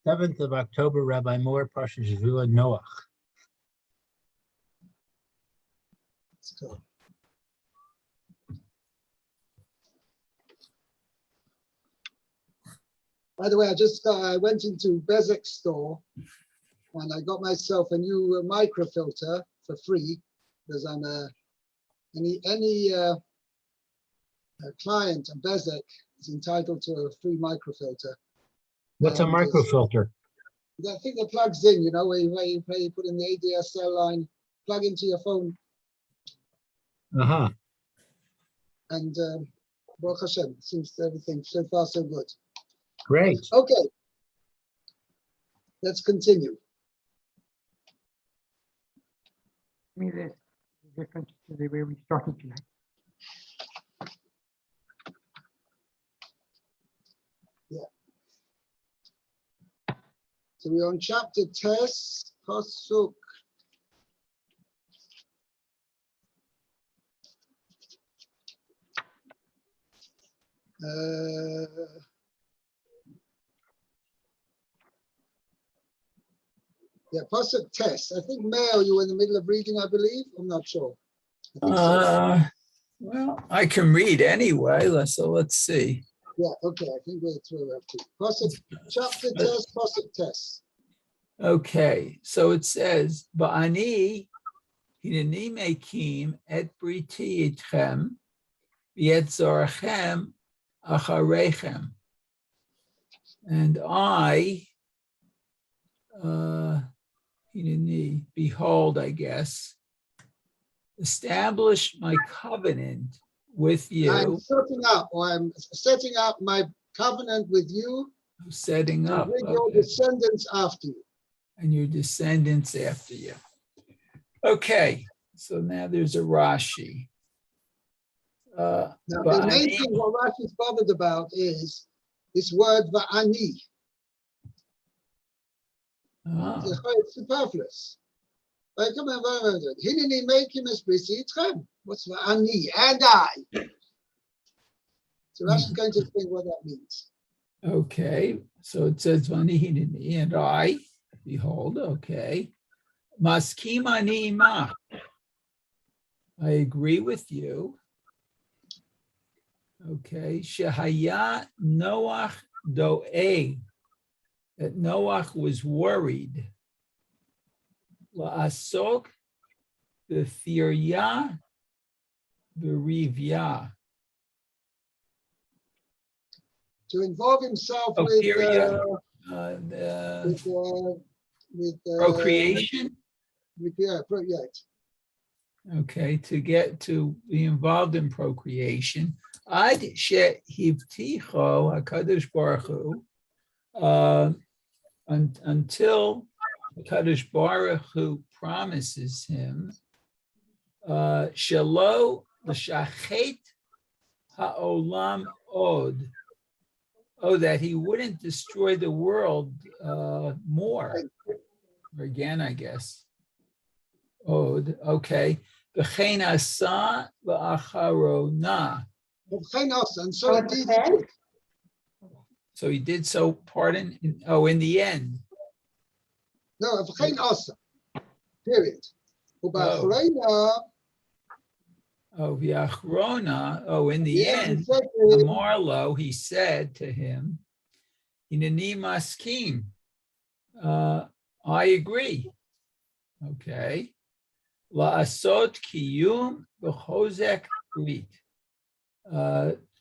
7th of October, Rabbi Moore, Parsha Shavua, Noach. Let's go. By the way, I went into Bezek store and I got myself a new microfilter for free because I'm any client of Bezek is entitled to a free microfilter. What's a microfilter? I think that plugs in, where you put in the ADSL line, plug into your phone. Uh-huh. And Baruch Hashem, seems everything so far so good. Great. Okay, let's continue. Me this different to the way we started tonight. So we're on chapter Tes, Pasuk. Pasuk Tes. I think Mel, you were in the middle of reading, I believe. I'm not sure. I think so. Well, I can read anyway, so let's see. Yeah, okay, I think we're through up to Pasuk, chapter Tes, Pasuk Tes. Okay, so it says, Ba'ani hineni mekim et briti itchem v'et zorachem acharechem. And I, hineni, behold, I guess, establish my covenant with you. I'm setting up my covenant with you. Setting up. With your descendants after you. And your descendants after you. Okay, so now there's a Rashi. Now, the main thing what Rashi is bothered about is this word va'ani. It's superfluous. What's va'ani? And I. So Rashi is going to explain what that means. Okay, so it says va'ani hineni, and I. Behold, okay. Maskim ani imach. I agree with you. Okay. Shehaya Noach doeg. That Noach was worried. La'asok b'thirya b'rivya. To involve himself with procreation. Procreate. Okay, to be involved in procreation. Ad shehivticho HaKadosh Baruch Hu, until HaKadosh Baruch Hu promises him, shelo l'shachet ha'olam od. Oh, that he wouldn't destroy the world more. Or again, I guess. Od, okay. V'chein asa v'acharona. And so indeed he did. So he did so, pardon, in the end. No, v'chein asa. Period. V'acharona. Oh, v'acharona. Oh, in the end, Marlo, he said to him, Hineni maskim. I agree. Okay. La'asot kiyum b'chozek brit.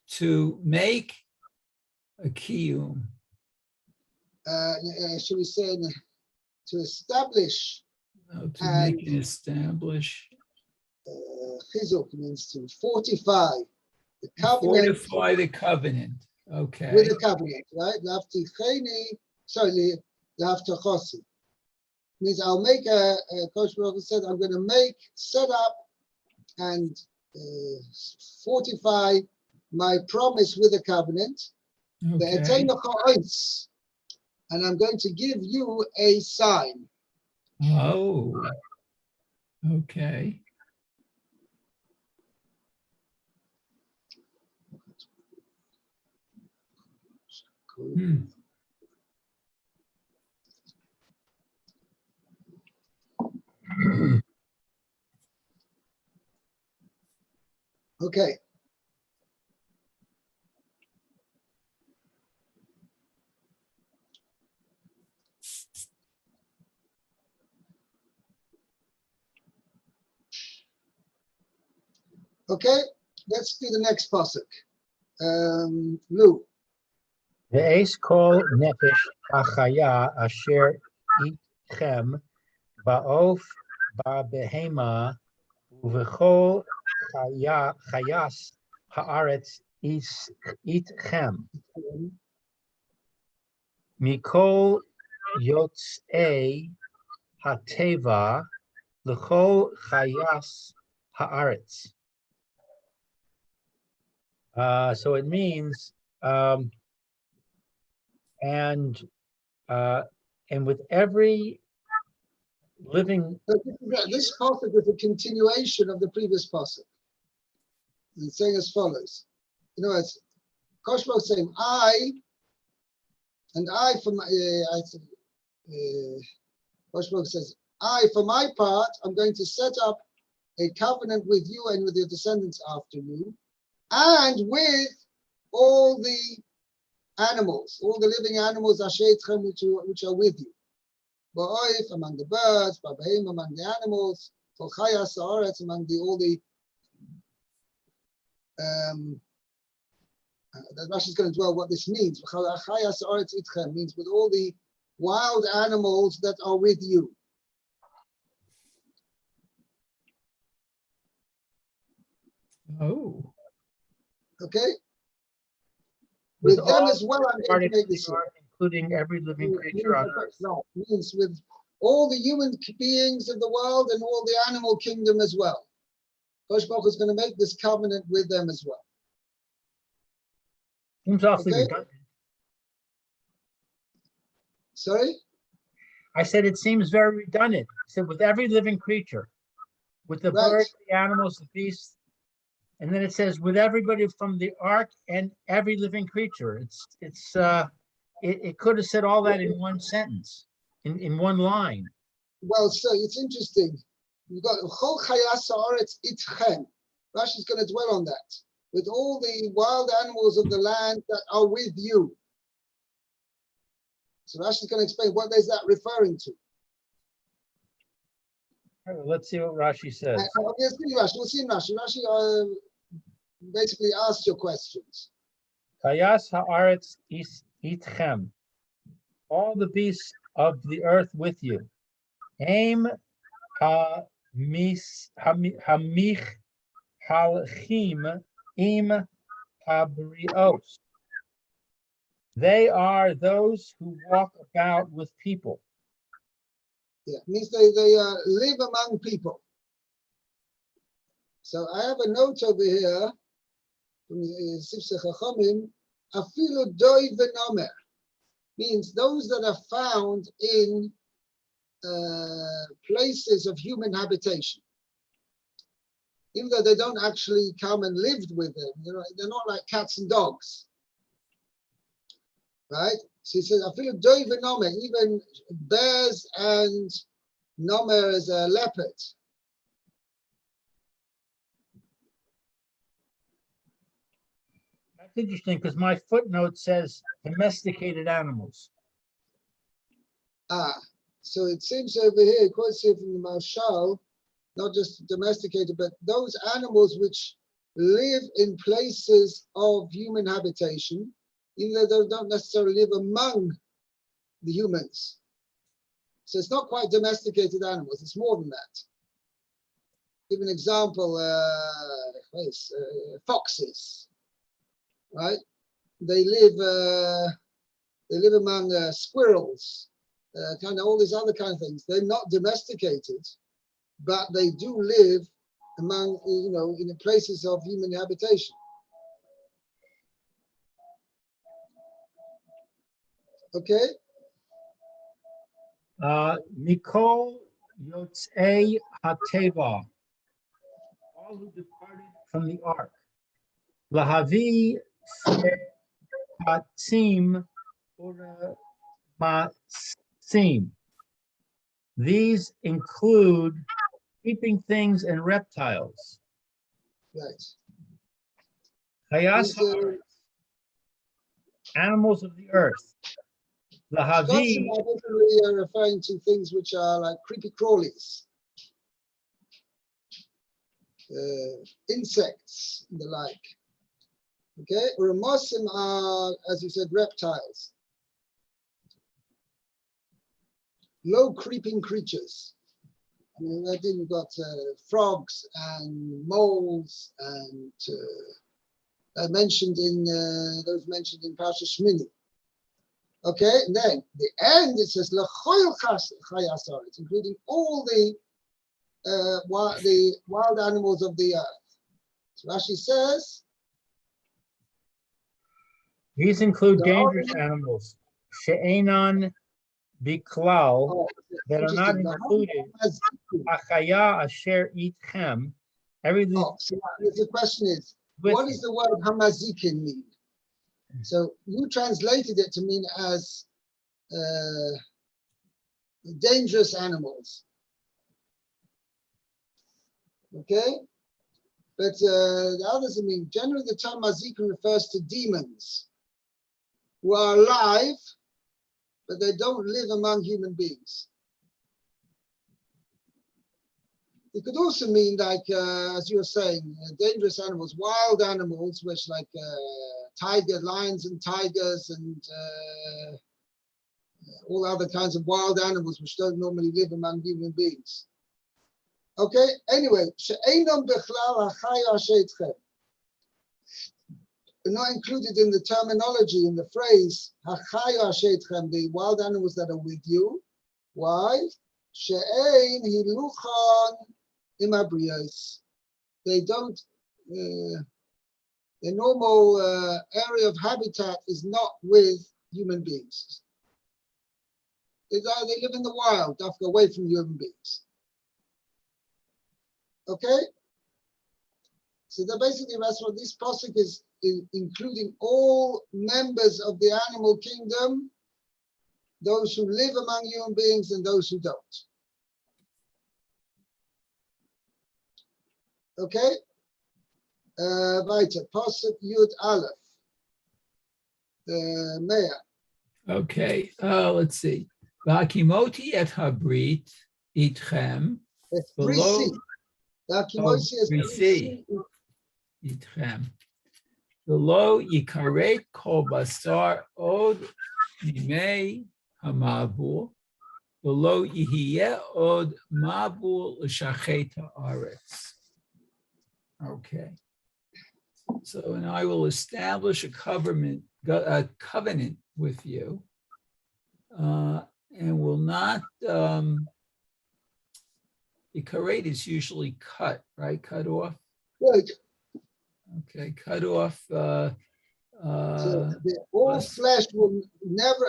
To make a kiyum. Should we say to establish? To make and establish. Chizuk means to fortify the covenant. Fortify the covenant. Okay. With the covenant, right? L'havtachosi. Means I'll make Coach Baruch said, I'm going to set up and fortify my promise with the covenant. Okay. And I'm going to give you a sign. Oh, okay. Okay. Okay, let's do the next pasuk. Lou. Ve'es kol nefesh achaya asher itchem ba'of ba'behema uvechol chayas haaretz itchem mikol yotzei hateva l'chol chayas haaretz. So it means, and with every living. This pasuk is a continuation of the previous pasuk. It's saying as follows. You know, it's Koshbo saying, Koshbo says, I, for my part, I'm going to set up a covenant with you and with your descendants after you, and with all the animals, all the living animals, which are with you. Ba'oif, among the birds, Ba'bahim, among the animals, Chayas Sa'aretz, among all the that Rashi is going to dwell what this means. Chayas Sa'aretz itchem means with all the wild animals that are with you. Oh, Okay? With With them all as well, I'm going to make this. including every living creature on earth. Right. Means with all the human beings of the world and all the animal kingdom as well. Kosh Baruch is going to make this covenant with them as well. Seems awfully Okay. redundant. Sorry? I said it seems very redundant. I said with every living creature, with the Right. birds, the animals, the beasts, and then it says with everybody from the ark and every living creature. It could have said all that in one sentence, in one line. Well, so it's interesting. You've got Chol Chayas Haaretz Itchem. Rashi is going to dwell on that. With all the wild animals of the land that are with you. So Rashi is going to explain what is that referring to. All right, let's see what Rashi says. We'll see Rashi. We'll see Rashi. Rashi basically asks your questions. Chayas haaretz itchem, all the beasts of the earth with you. Aim hamich halchim im habrios. They are those who walk about with people. Yeah, it means they live among people. So I have a note over here from Sifsei Chachamim, afilu doi v'nomer, means those that are found in places of human habitation. Even though they don't actually come and live with them, they're not like cats and dogs. Right? So he says, afilu doi v'nomer, even bears and nomer is a leopard. That's interesting because my footnote says domesticated animals. So it seems over here, it quotes here from the Marshal, not just domesticated, but those animals which live in places of human habitation, even though they don't necessarily live among the humans. So it's not quite domesticated animals, it's more than that. Give an example, foxes, right? They live among squirrels, kind of all these other kind of things. They're not domesticated, but they do live among, in the places of human habitation. Okay? Mikol Yotzei Hateva, all who departed from the ark. Lahavi Hatzim Uramasim. These include creeping things and reptiles. Right. Chayas, These are animals of the earth. Scots Lahavi, are definitely referring to things which are like creepy crawlies, insects and the like. Okay, Ramosim are, as you said, reptiles, low creeping creatures. I mean, I think we've got frogs and moles and mentioned in those mentioned in Parsha Shmini. Okay, and then the end it says L'choil chayas haaretz, including all the wild animals of the earth. So Rashi says these include the dangerous whole- animals. She'enan biklal, oh, that are not interesting. The whole included. Mazikin. Achaya asher itchem. Every Oh, so the question is, with what you. does the word hamazikin mean? So you translated it to mean as dangerous animals. Okay? But the others, I mean, generally the term mazikin refers to demons who are alive, but they don't live among human beings. It could also mean, like, as you were saying, dangerous animals, wild animals, which like lions and tigers and all other kinds of wild animals which don't normally live among human beings. Okay, anyway, she'einam bechlal hachaya she'itchem. They're not included in the terminology, in the phrase, hachaya she'itchem, the wild animals that are with you. Why? She'ein hiluchan imabrios. They don't, their normal area of habitat is not with human beings. They live in the wild, away from human beings. Okay? So that basically that's what this pasuk is including all members of the animal kingdom, those who live among human beings and those who don't. Okay? Weiter. Pasuk Yud Aleph. Meir. Okay, let's see. V'hakimoti et habrit itchem It's below Brisi. The Akimosi is Brisi. itchem below yikaret kol basar od mimei hamavul below yihiyeh od mavul l'shachet haaretz. Okay. So, and I will establish a covenant with you, and will not. The karet is usually cut, right? Cut off. Right. Okay, cut off. So all flesh will never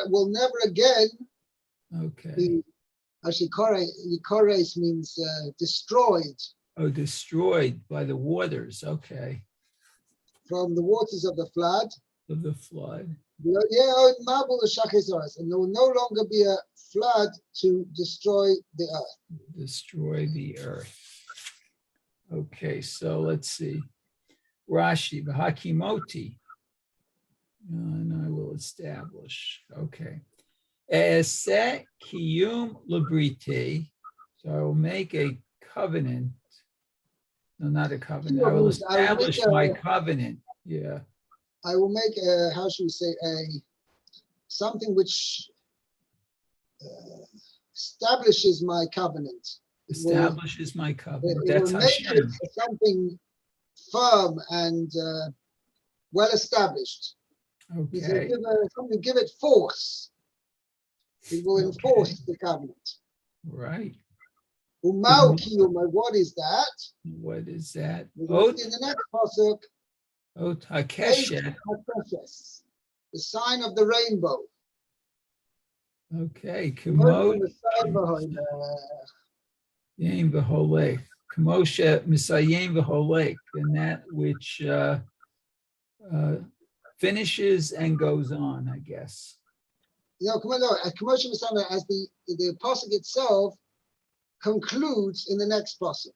again Okay. be, actually kores means destroyed Oh, destroyed by the waters. Okay, from the waters of the flood. of the flood. And there will no longer be a flood to destroy the earth. Destroy the earth. Okay, so let's see. Rashi, V'hakimoti. And I will establish. Okay. E'aseh kiyum lebrite. So I will make a covenant. No, not a covenant. I will establish my covenant. Yeah. I will make a, how should we say, something which establishes my covenant. Establishes my covenant. It That's will make Hashem. it something firm and well established. Okay. Give it force. It will enforce the covenant. Right. Umau kiyuma, what is that? What is that? In the next pasuk, Ot hakeshet. the sign of the rainbow. Okay. Kamot yem v'holech. Kamoshe misayem v'holech. And that which finishes and goes on, I guess. As the pasuk itself concludes in the next pasuk.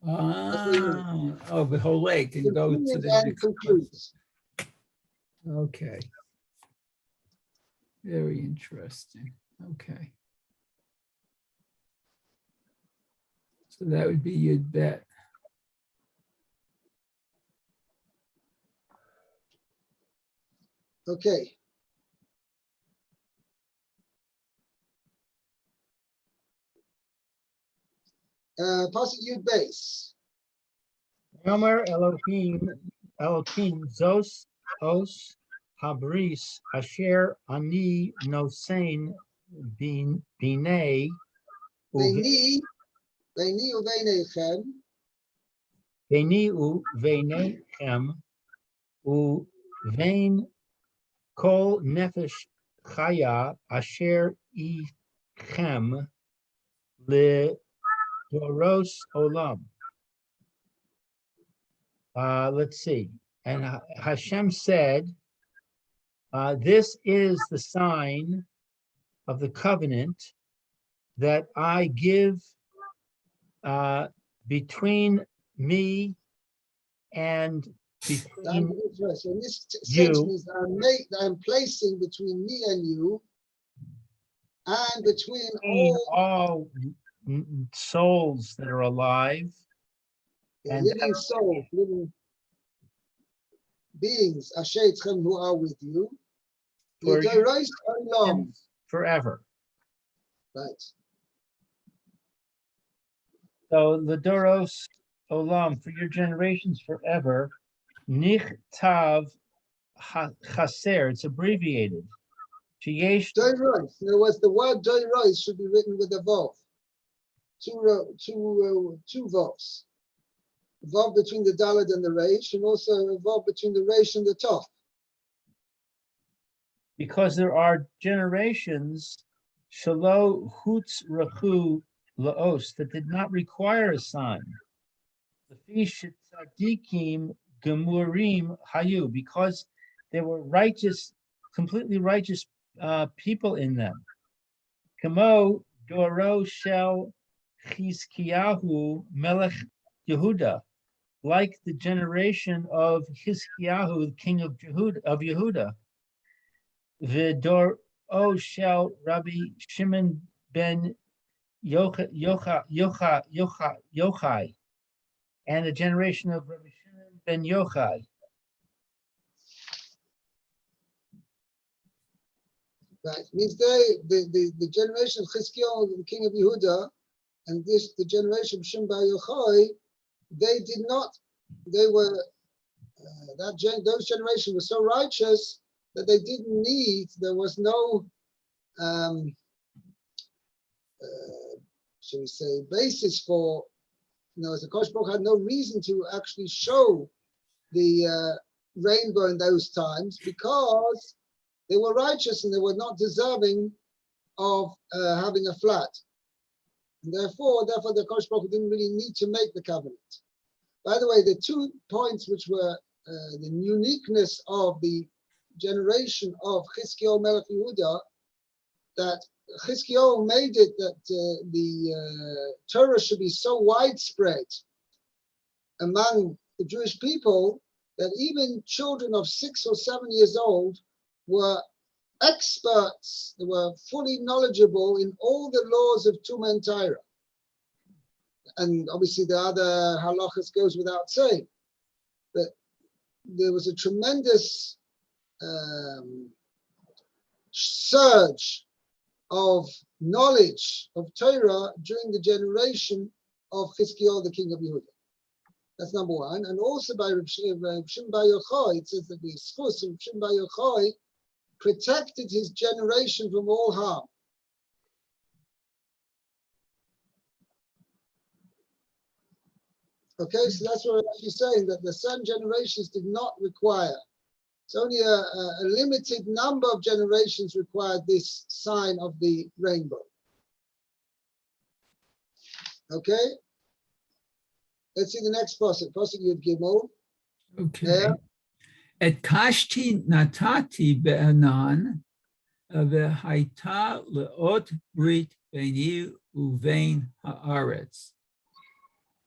The whole lake and go to Continues the and next. concludes. Okay. Very interesting. Okay. So that would be Yud Bet. Okay. Pasuk Yud Beis. Yomer Elohim Zos Os Habris Asher Ani Nosein Binei Veini uveinechem. Beni Uveinechem Uvein Kol Nefesh Chaya Asher Ichem Le Doros Olam. Let's see. And Hashem said, this is the sign of the covenant that I give between me and between So in this sense you. means that I'm placing between me and you and between all souls that are alive and living souls, living beings, Asher Itchem, who are with you. for L'doros olam. forever. Right. So the Doros Olam, for your generations forever, Nichtav Chaser, it's abbreviated. Sheyesh Doros. In other words, the word doros should be written with a vav. Two vavs. Vav between the dalad and the reish, and also a vav between the reish and the tov. because there are generations Shalo Hutz Rachu Laos that did not require a sign. The fish tzadikim gemurim hayu, because there were righteous, completely righteous people in them. Kamo Doro Shel Chizkiyahu Melech Yehuda, like the generation of Hiskiyahu, the king of Yehuda. Vidor Shel Rabbi Shimon ben Yochai, and the generation of Rabbi Shimon ben Yochai. Right. Means the generation of Chizkiyahu, the king of Yehuda, and the generation of Shimon bar Yochai, those generations were so righteous that they didn't need, there was no, shall we say, basis for, as the Kosh Baruch had no reason to actually show the rainbow in those times because they were righteous and they were not deserving of having a flat. And therefore, the Kosh Baruch didn't really need to make the covenant. By the way, the 2 points which were the uniqueness of the generation of Chizkiyahu Melech Yehuda, that Chizkiyahu made it that the Torah should be so widespread among the Jewish people that even children of 6 or 7 years old were experts, they were fully knowledgeable in all the laws of Tumah and Torah. And obviously the other halachas goes without saying. But there was a tremendous surge of knowledge of Torah during the generation of Chizkiyahu, the king of Yehuda. That's number one. And also by Reb Shimon bar Yochai, it says that the schus of Reb Shimon bar Yochai protected his generation from all harm. Okay, so that's what she's saying, that the certain generations did not require. It's only a limited number of generations required this sign of the rainbow. Okay? Let's see the next pasuk. Pasuk Yud Gimel. Okay. Et kashti natati be'anan ve'haita le'ot brit beini uvein haaretz.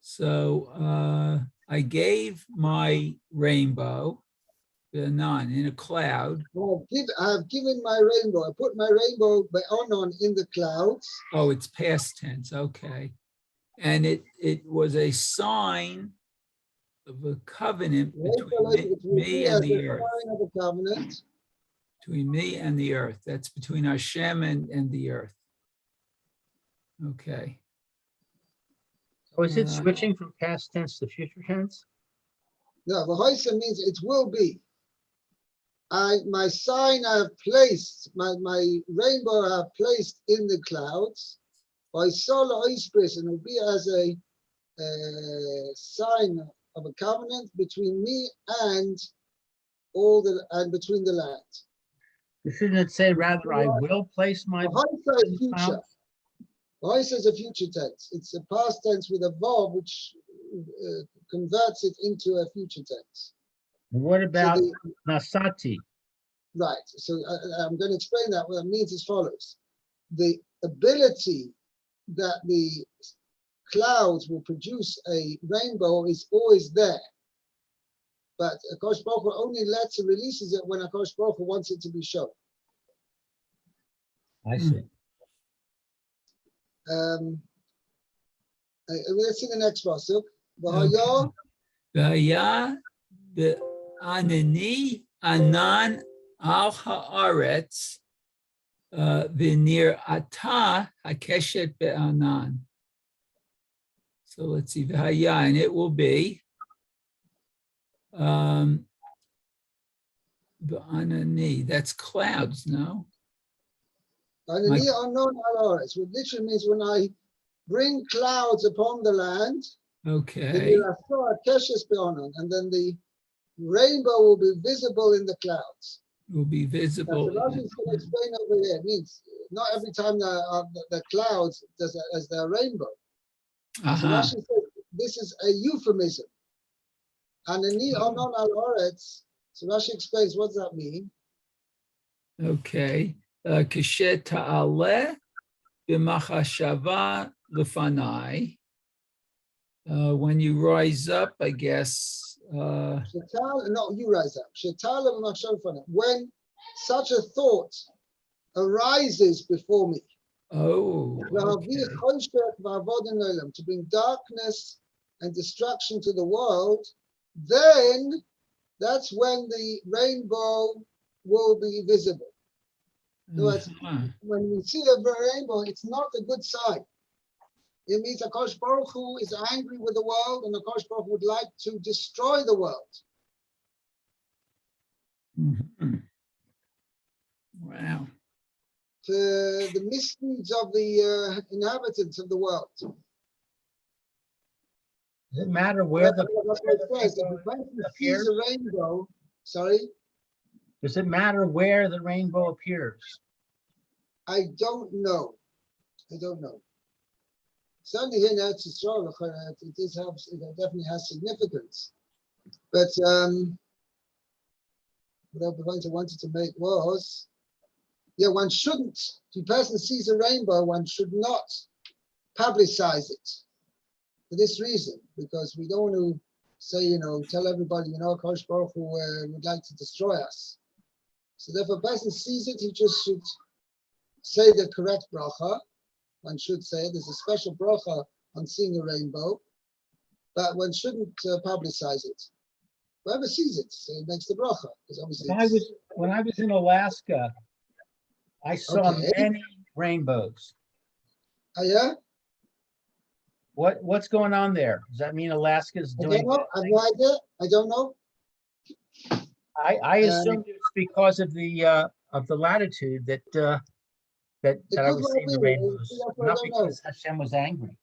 So I gave my rainbow, the none, in a cloud. I have given my rainbow. I put my rainbow by on in the clouds. Oh, it's past tense. Okay. And it was a sign of a covenant between me and as the a earth. sign of a covenant. Between me and the earth. That's between Hashem and the earth. Okay. So is it switching from past tense to future tense? No, V'hoisa means it will be. My sign I have placed, my rainbow I have placed in the clouds. By solar oispris, and it will be as a sign of a covenant between me and between the land. Shouldn't it say rather, I will place my V'hoisa is future. clouds? V'hoisa is a future tense. It's a past tense with a vav, which converts it into a future tense. What about nasati? Right. So I'm going to explain that. What it means as follows: the ability that the clouds will produce a rainbow is always there, but Akash Baruch Hu only lets and releases it when Akash Baruch Hu wants it to be shown. I see. Let's see the next pasuk. Okay. V'haya b'anani anan al haaretz v'nir ata hakeshet be'anan. So let's see, v'haya, and it will be b'anani, that's clouds, no? Anani anon al haaretz, which literally means when I bring clouds upon the land. Okay. And then the rainbow will be visible in the clouds. Will be visible. So Rashi is going to explain over here. It means not every time the clouds does as their rainbow. So Rashi says this is a euphemism. Anani onon al haaretz. So Rashi explains what does that mean. Okay. Kashet ta'aleh b'machashava lefanai. When you rise up, I guess. No, you rise up. When such a thought arises before me. Oh, okay. To bring darkness and destruction to the world, then that's when the rainbow will be visible. In other words, when we see a rainbow, it's not a good sign. It means Akash Baruch Hu is angry with the world, and Akash Baruch Hu would like to destroy the world. Mm-hmm. Wow. The misdeeds of the inhabitants of the world. Does it matter where the sees a rainbow? Sorry. Does it matter where the rainbow appears? I don't know. Certainly here in Eretz Yisrael, it definitely has significance. But what I wanted to make was, one shouldn't, if a person sees a rainbow, one should not publicize it for this reason, because we don't want to say, tell everybody, Akash Baruch Hu would like to destroy us. So therefore, a person sees it, he just should say the correct bracha. One should say there's a special bracha on seeing a rainbow, but one shouldn't publicize it. Whoever sees it, so it makes the bracha. Because obviously when I was in Alaska, I saw many rainbows. Oh yeah? What's going on there? Does that mean Alaska's doing? I don't know. I have no idea. I don't know. I assumed it's because of the latitude that I was seeing the rainbows, not because Hashem was angry.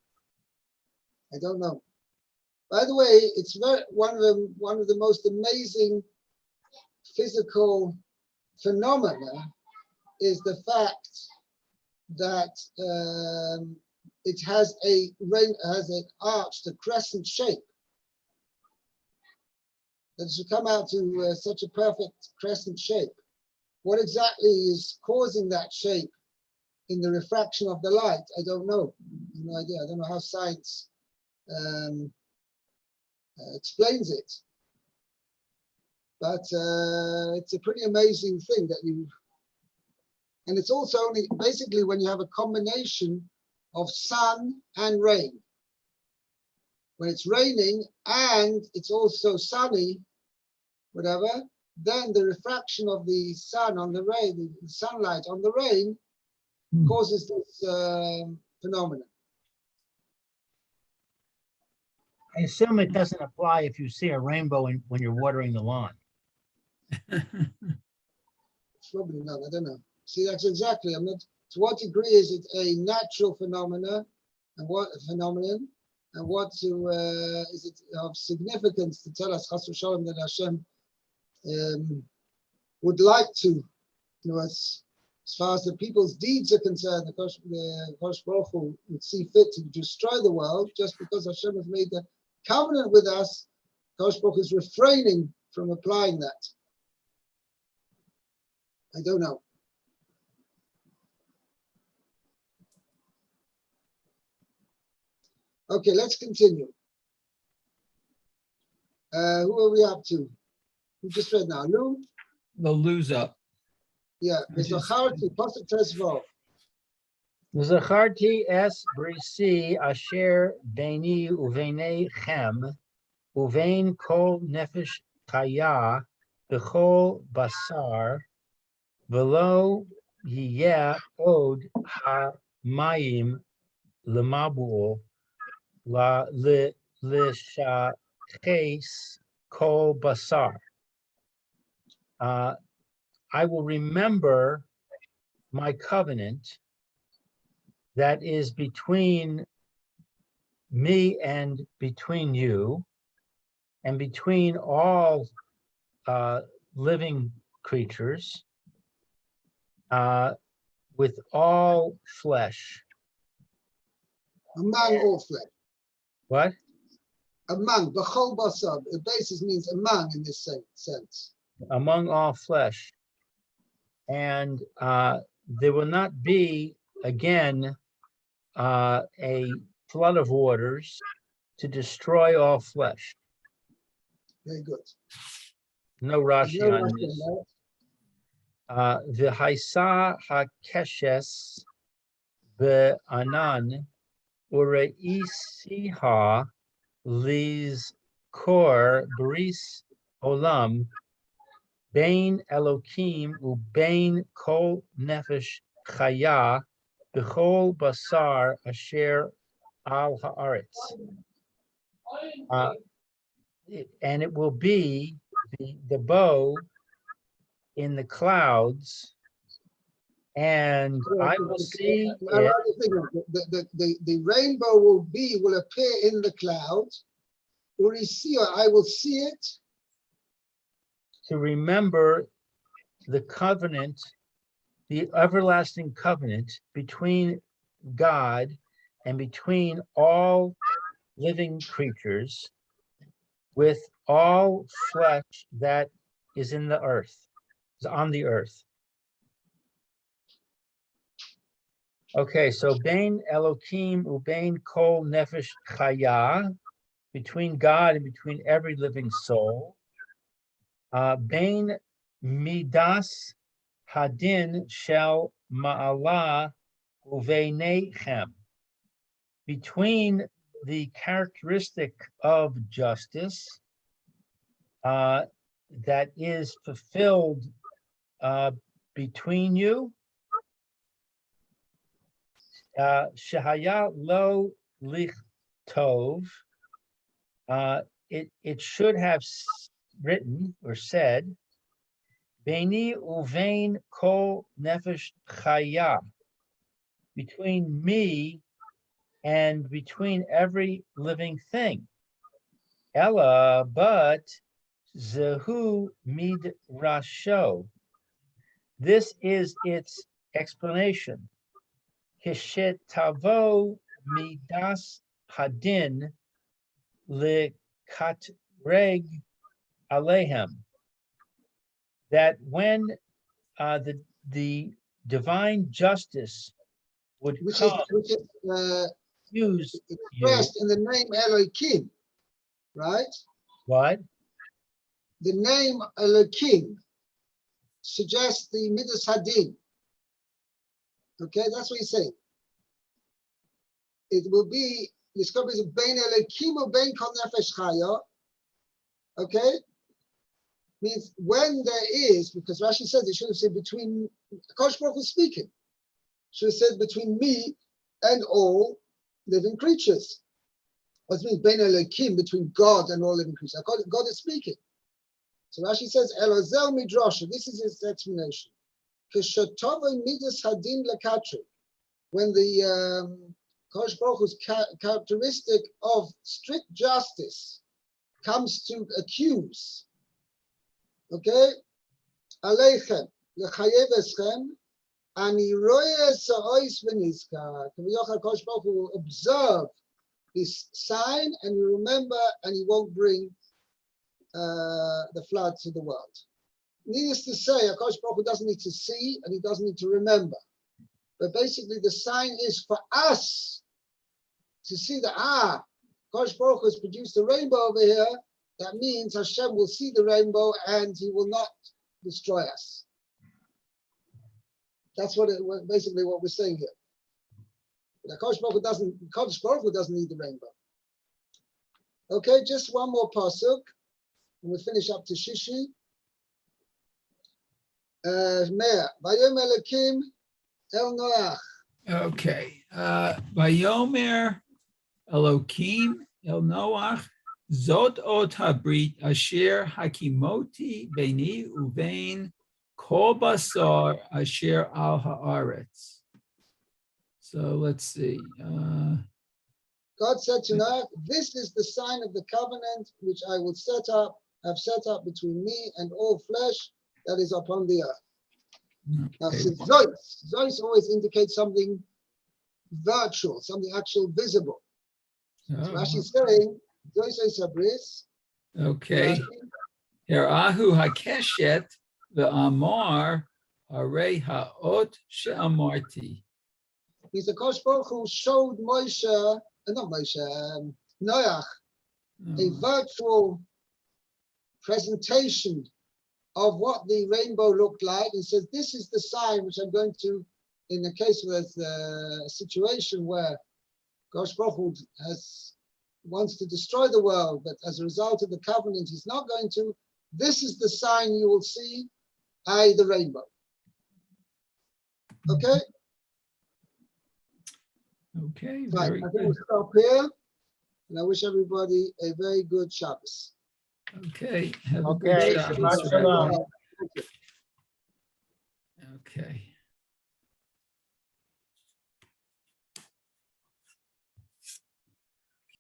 I don't know. By the way, it's one of the most amazing physical phenomena is the fact that it has an arched, a crescent shape. That it should come out to such a perfect crescent shape. What exactly is causing that shape in the refraction of the light? I don't know. No idea. I don't know how science explains it. But it's a pretty amazing thing that and it's also only basically when you have a combination of sun and rain. When it's raining and it's also sunny, whatever, then the refraction of the sun on the rain, the sunlight on the rain, causes this phenomenon. I assume it doesn't apply if you see a rainbow when you're watering the lawn. Probably not, I don't know. See, that's exactly, I'm not, to what degree is it a natural phenomenon and what phenomenon, and what is it of significance to tell us Chas v'Shalom that Hashem would like to, as far as the people's deeds are concerned, the Kosh Baruch Hu would see fit to destroy the world just because Hashem has made the covenant with us. Kosh Baruch Hu is refraining from applying that. I don't know. Okay, let's continue. Who are we up to? We just read now. Lou? They'll lose up. Yeah. V'zacharti, pasuk tesvav. V'zacharti es brisi asher beini uveinei chem uvein kol nefesh chaya b'chol basar v'lo yiyeh od ha-mayim l'mabu'o l'shaches kol basar. I will remember my covenant that is between me and between you and between all living creatures with all flesh. Among all flesh. What? Among, b'chol basar. The basis means among in this sense. Among all flesh. And there will not be again a flood of waters to destroy all flesh. Very good. No Rashi No on Rashi this. on that. V'haisa hakeshes be'anan ureisiha lizkor bris olam bein Elokim ubein kol nefesh chaya b'chol basar asher al haaretz. And it will be the bow in the clouds, and I will see it. The rainbow will appear in the clouds. I will see it. To remember the covenant, the everlasting covenant between God and between all living creatures with all flesh that is in the earth, is on the earth. Okay, so Bein Elokim ubein kol nefesh chaya, between God and between every living soul. Bein midas hadin shel ma'ala uveinechem, between the characteristic of justice that is fulfilled between you. Shehaya lo lichtov, it should have written or said, Beini uvein kol nefesh chaya, between me and between every living thing. Ella, but zehu midrasho, this is its explanation. Kishetavo midas hadin lekatreg alehem, that when the divine justice would come, confuse you. expressed in the name Elohim, right? What? The name Elohim suggests the Midas Hadin. Okay, that's what he's saying. It will be, this could be Bein Elohim or Bein Kol Nefesh Chaya. Okay? Means when there is, because Rashi says it should have said between, Kosh Baruch Hu speaking. Should have said between me and all living creatures. What means Bein Elohim, between God and all living creatures. God is speaking. So Rashi says, Elozel Midrash, this is his explanation. When the Kosh Baruch Hu's characteristic of strict justice comes to accuse, okay? Aleichem, lechayev eschem, ani roye sa'ois v'nizkar. Kosh Baruch Hu will observe this sign and you remember and he won't bring the flood to the world. Needless to say, Akash Baruch Hu doesn't need to see and he doesn't need to remember. But basically the sign is for us to see that, Akash Baruch Hu has produced a rainbow over here. That means Hashem will see the rainbow and he will not destroy us. That's basically what we're saying here. But Akash Baruch Hu doesn't need the rainbow. Okay, just one more pasuk and we'll finish up to Shishi. Vayom Elokim El Noach. Okay. Vayomer Elokim El Noach Zot Ot Habrit Asher Hakimoti Beini Uvein Kol Basar Asher Al Haaretz. So let's see. God said to Noach, this is the sign of the covenant which I will have set up between me and all flesh that is upon the earth. Now, Okay. since Zois always indicates something virtual, something actual visible. So Rashi's saying, Zois Sabris. Okay. Herahu Hakeshet ve'amar Harei Ha'ot she'amarti. He's the Kosh Baruch Hu showed Noach, a virtual presentation of what the rainbow looked like and says, this is the sign which I'm going to, in the case where there's a situation where Kosh Baruch Hu wants to destroy the world, but as a result of the covenant, he's not going to. This is the sign you will see, the rainbow. Okay? Okay, Right, very I think we'll good. stop here. And I wish everybody a very good Shabbos. Okay, have a Okay, good Shabbat Shabbos. shalom. Okay.